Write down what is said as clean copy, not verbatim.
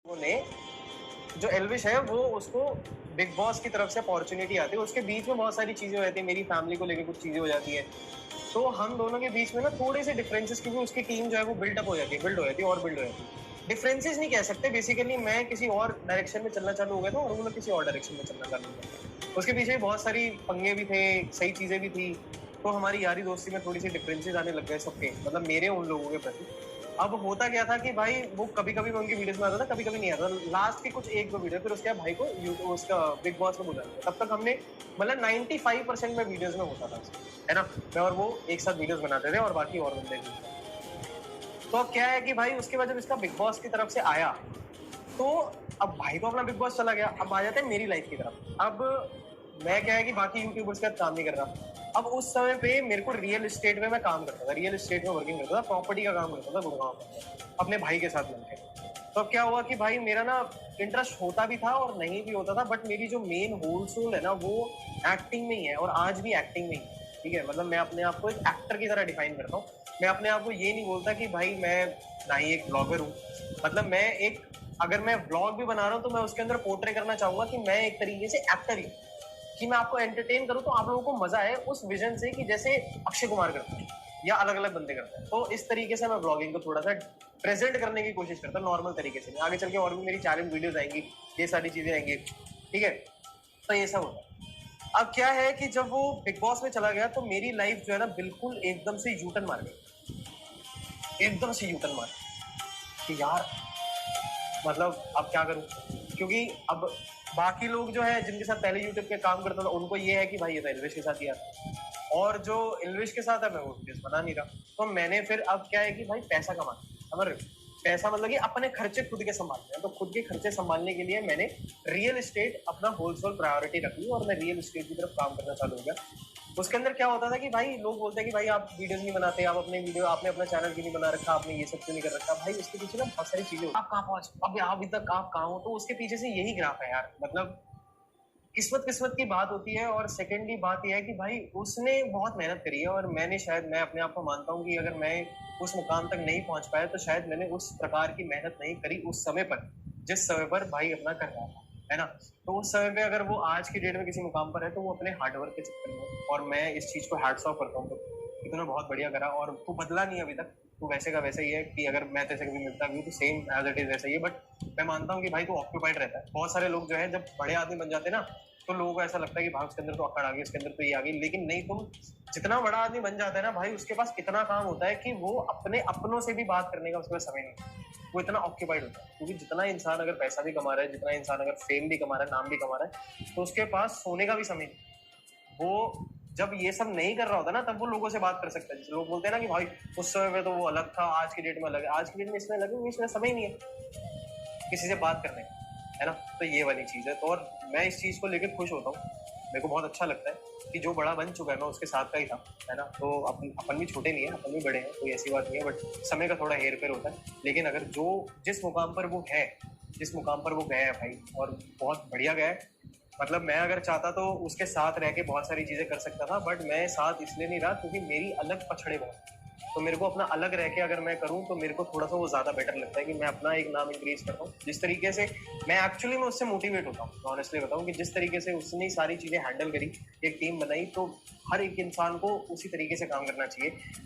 ने जो एल्विश है वो उसको बिग बॉस की तरफ से अपॉर्चुनिटी आती है, उसके बीच में बहुत सारी चीजें हो जाती है, मेरी फैमिली को लेकर कुछ चीजें हो जाती है, तो हम दोनों के बीच में ना थोड़े से डिफरेंसेस, क्योंकि उसकी टीम जो है वो बिल्डअप हो जाती है, बिल्ड हो जाती है और बिल्ड हो जाती है। डिफरेंसेस नहीं कह सकते, बेसिकली मैं किसी और डायरेक्शन में चलना चालू हो गया था और वो लोग किसी और डायरेक्शन में चलना चालू हो गया। उसके पीछे बहुत सारी पंगे भी थे, सही चीजें भी थी, तो हमारी यारी दोस्ती में थोड़ी सी डिफरेंसेस आने लग गए सबके, मतलब मेरे उन लोगों के प्रति। अब होता क्या था कि भाई वो कभी कभी मैं उनकी वीडियोस में आता था, कभी कभी नहीं आता। लास्ट की कुछ एक दो वीडियो, फिर उसके बाद भाई को उसका बिग बॉस में बुला लिया। तब तक हमने मतलब 95% में वीडियोस में होता था, है ना, मैं और वो एक साथ वीडियोस बनाते थे और बाकी और बंदे भी। तो अब क्या है कि भाई उसके बाद जब इसका बिग बॉस की तरफ से आया, तो अब भाई तो अपना बिग बॉस चला गया, अब आ जाते हैं मेरी लाइफ की तरफ। अब मैं क्या है कि बाकी यूट्यूबर्स के साथ काम नहीं कर रहा। अब उस समय पे मेरे को रियल एस्टेट में मैं काम करता था, रियल एस्टेट में वर्किंग करता था, प्रॉपर्टी का काम करता था गुड़गांव में अपने भाई के साथ मिलकर। तो अब क्या हुआ कि भाई मेरा ना इंटरेस्ट होता भी था और नहीं भी होता था, बट मेरी जो मेन होल सोल है ना वो एक्टिंग में ही है, और आज भी एक्टिंग में ही है। ठीक है, मतलब मैं अपने आप को एक एक्टर की तरह डिफाइन करता हूँ। मैं अपने आप को ये नहीं बोलता कि भाई मैं ना ही एक ब्लॉगर हूँ, मतलब मैं एक, अगर मैं व्लॉग भी बना रहा हूँ तो मैं उसके अंदर पोर्ट्रे करना चाहूंगा कि मैं एक तरीके से एक्टर ही, कि मैं आपको एंटरटेन करूँ तो आप लोगों को मजा आए उस विजन से, कि जैसे अक्षय कुमार करते हैं या अलग अलग बंदे करते हैं। तो इस तरीके से मैं ब्लॉगिंग को थोड़ा सा प्रेजेंट करने की कोशिश करता हूँ नॉर्मल तरीके से। आगे चल के और भी मेरी चैलेंज वीडियोस आएंगी, ये सारी चीजें आएंगी, ठीक है। तो ये सब होता है। अब क्या है कि जब वो बिग बॉस में चला गया तो मेरी लाइफ जो है ना बिल्कुल एकदम से यूटर्न मार गई, एकदम से यूटर्न मार कि यार मतलब अब क्या करूं, क्योंकि अब बाकी लोग जो है जिनके साथ पहले यूट्यूब पे काम करता था उनको ये है कि भाई ये तो एल्विश के साथ ही आता है, और जो एल्विश के साथ है मैं वो वीडियोस बना नहीं रहा। तो मैंने फिर अब क्या है कि भाई पैसा कमाना, अगर पैसा मतलब कि अपने खर्चे खुद के संभालने हैं, तो खुद के खर्चे संभालने के लिए मैंने रियल एस्टेट अपना होलसेल प्रायोरिटी रख ली और मैं रियल एस्टेट की तरफ काम करना चालू हो गया। उसके अंदर क्या होता था कि भाई लोग बोलते हैं कि भाई आप वीडियोस नहीं बनाते, आप अपने वीडियो, आपने अपना चैनल क्यों नहीं बना रखा, आपने ये सब क्यों नहीं कर रखा। भाई उसके पीछे ना बहुत सारी चीजें, आप कहाँ पहुंच, अभी तक आप कहाँ हो, तो उसके पीछे से यही ग्राफ है यार। मतलब किस्मत किस्मत की बात होती है, और सेकेंडली बात यह है कि भाई उसने बहुत मेहनत करी है, और मैंने शायद, मैं अपने आप को मानता हूँ कि अगर मैं उस मुकाम तक नहीं पहुंच पाया तो शायद मैंने उस प्रकार की मेहनत नहीं करी उस समय पर, जिस समय पर भाई अपना कर रहा था, है ना। तो उस समय पे अगर वो आज की डेट में किसी मुकाम पर है तो वो अपने हार्डवर्क के चक्कर में, और मैं इस चीज को हैट्स ऑफ करता हूँ कि तूने बहुत बढ़िया करा और तू बदला नहीं अभी तक, तू वैसे का वैसा ही है, कि अगर मैं तेरे से कभी मिलता भी हूँ तो सेम एज इट इज वैसा ही है। बट मैं मानता हूँ कि भाई तू ऑक्यूपाइड रहता है। बहुत सारे लोग जो है जब बड़े आदमी बन जाते हैं ना तो लोगों को ऐसा लगता है कि भाई उसके अंदर तो अकड़ आ गई, उसके अंदर तो ये आ गई, लेकिन नहीं, तुम जितना बड़ा आदमी बन जाता है ना भाई उसके पास इतना काम होता है कि वो अपने अपनों से भी बात करने का उसके पास समय नहीं, वो इतना ऑक्यूपाइड होता है। क्योंकि जितना इंसान अगर पैसा भी कमा रहा है, जितना इंसान अगर फेम भी कमा रहा है, नाम भी कमा रहा है, तो उसके पास सोने का भी समय नहीं। वो जब ये सब नहीं कर रहा होता ना तब वो लोगों से बात कर सकता है। जैसे लोग बोलते हैं ना कि भाई उस समय में तो वो अलग था, आज की डेट में अलग है। आज की डेट में इसमें अलग है, इसमें समय ही नहीं है किसी से बात करने का, है ना। तो ये वाली चीज है। तो और मैं इस चीज को लेकर खुश होता हूँ, मेरे को बहुत अच्छा लगता है कि जो बड़ा बन चुका है मैं उसके साथ का ही था, है ना। तो अपन भी छोटे नहीं है, अपन भी बड़े हैं, कोई ऐसी बात नहीं है, बट समय का थोड़ा हेर फेर होता है। लेकिन अगर जो जिस मुकाम पर वो है, जिस मुकाम पर वो गया है भाई, और बहुत बढ़िया गया है। मतलब मैं अगर चाहता तो उसके साथ रह के बहुत सारी चीजें कर सकता था, बट मैं साथ इसलिए नहीं रहा क्योंकि मेरी अलग पछड़े बहुत। तो मेरे को अपना अलग रह के अगर मैं करूँ तो मेरे को थोड़ा सा वो ज्यादा बेटर लगता है कि मैं अपना एक नाम इंक्रीज करता हूँ। जिस तरीके से मैं एक्चुअली में उससे मोटिवेट होता हूँ, ऑनेस्टली बताऊँ, कि जिस तरीके से उसने सारी चीजें हैंडल करी, एक टीम बनाई, तो हर एक इंसान को उसी तरीके से काम करना चाहिए।